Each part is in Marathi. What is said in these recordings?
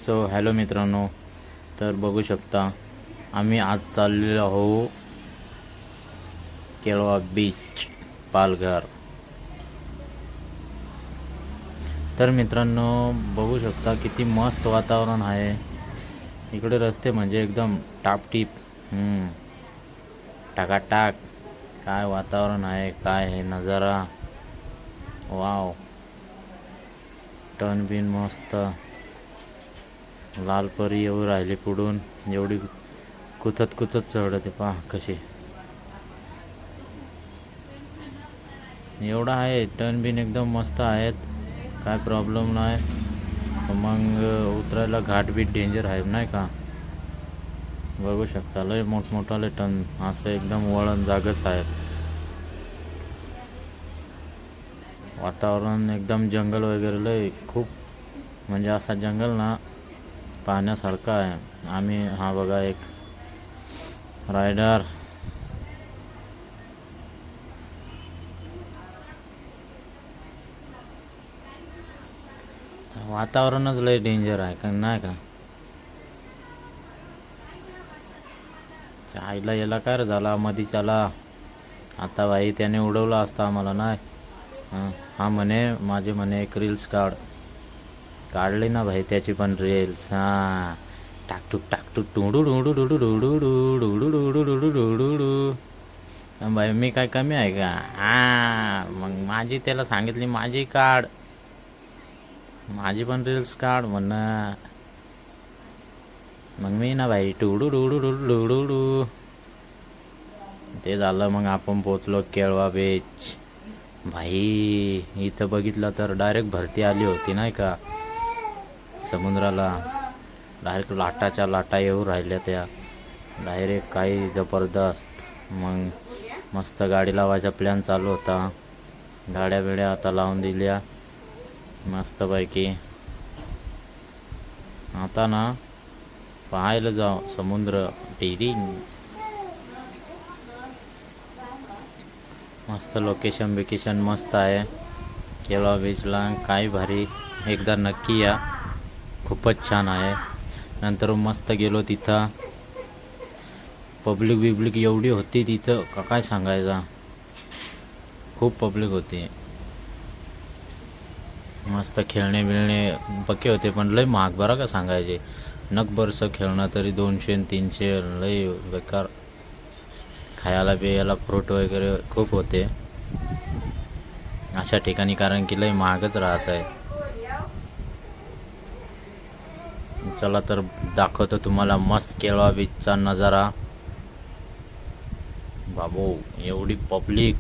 सो हॅलो मित्रांनो, तर बघू शकता आम्ही आज चाललेलो आहो केळवा बीच पालघर. तर मित्रांनो बघू शकता किती मस्त वातावरण आहे इकडे. रस्ते म्हणजे एकदम टापटीप, टाकाटाक. काय वातावरण आहे, काय हे नजारा, वाव. टर्न बिन मस्त, लाल परी येऊ राहिली पुढून, एवढी कुचत कुचत चढते पहा कशी. एवढा आहे, टर्न बिन एकदम मस्त आहेत, काय प्रॉब्लेम नाही. मग उतरायला घाट बीट डेंजर आहे नाही का. बघू शकता लय मोठमोठाले टर्न, असं एकदम वळण जागच आहे. वातावरण एकदम जंगल वगैरे लय खूप, म्हणजे असा जंगल ना पाहण्यासारखा आहे. आम्ही हा बघा एक रायडर. वातावरणच लय डेंजर आहे का नाही का. आईला याला काय रे झाला मधीच्याला. आता भाई त्याने उडवला असता आम्हाला नाही. हा म्हणे माझे म्हणे एक रील्स काढली ना भाई त्याची पण रील्स. हां टाकटूक टाकटूक डुडू डुडू डुडू डुडू डुडू डुडू डुडू डुडू डू. भाई मी काय कमी आहे का. मग माझी त्याला सांगितली माझी काढ, माझी पण रील्स काढ म्हण. मग मी ना भाई टुडू डुडू डुडू डुडू डू. ते झालं. मग आपण पोचलो केळवा बीच. भाई इथं बघितलं तर डायरेक्ट भरती आली होती नाही का समुद्राला. डायरेक्ट लाटाच्या लाटा येऊ राहिल्या त्या डायरेक्ट, काही जबरदस्त. मग मस्त गाडी लावायचा प्लॅन चालू होता. गाड्या बिड्या आता लावून दिल्या मस्तपैकी. आता ना पाहायला जाऊ समुद्र. टिरिंग मस्त लोकेशन बिकेशन मस्त आहे केळवा बीचला. काय भारी, एकदा नक्की या, खूपच छान आहे. नंतर मस्त गेलो तिथं, पब्लिक बिब्लिक एवढी होती तिथं का काय सांगायचा. खूप पब्लिक होती. मस्त खेळणे बिळणे पक्के होते, पण लय महाग बरं का सांगायचे. नकबरचं खेळणं तरी 200 आणि 300, लय बेकार. खायला बियाला फ्रूट वगैरे खूप होते अशा ठिकाणी, कारण की लय महागच राहत आहे. चला तर दाखवतो तुम्हाला मस्त केळवा बीचचा नजारा. बाबू एवढी पब्लिक.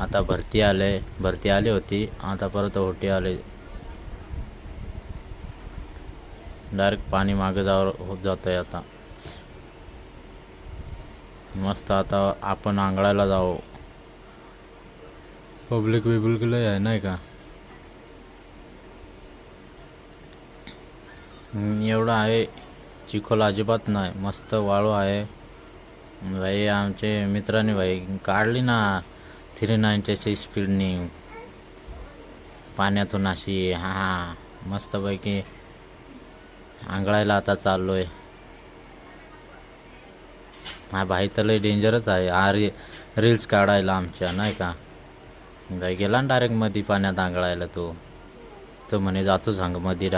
आता भरती आली होती, आता परत ओटी आले. डायरेक्ट पाणी मागे होत जात आहे आता. मस्त आता आपण आंघळायला जाऊ. पब्लिक बिब्लिक लय आहे नाही का. एवढं आहे, चिखल अजिबात नाही, मस्त वाळू आहे. भाई आमचे मित्रांनी भाई काढली ना 39च्या स्पीडनी पाण्यातून अशी. मस्तपैकी आंघळायला आता चाललो आहे. हा भाई तर लय डेंजरच आहे हा रील्स काढायला आमच्या नाही का. भाई गेला ना डायरेक्ट मध्ये पाण्यात आंघळायला. तो म्हणे जातो सांग मध्ये.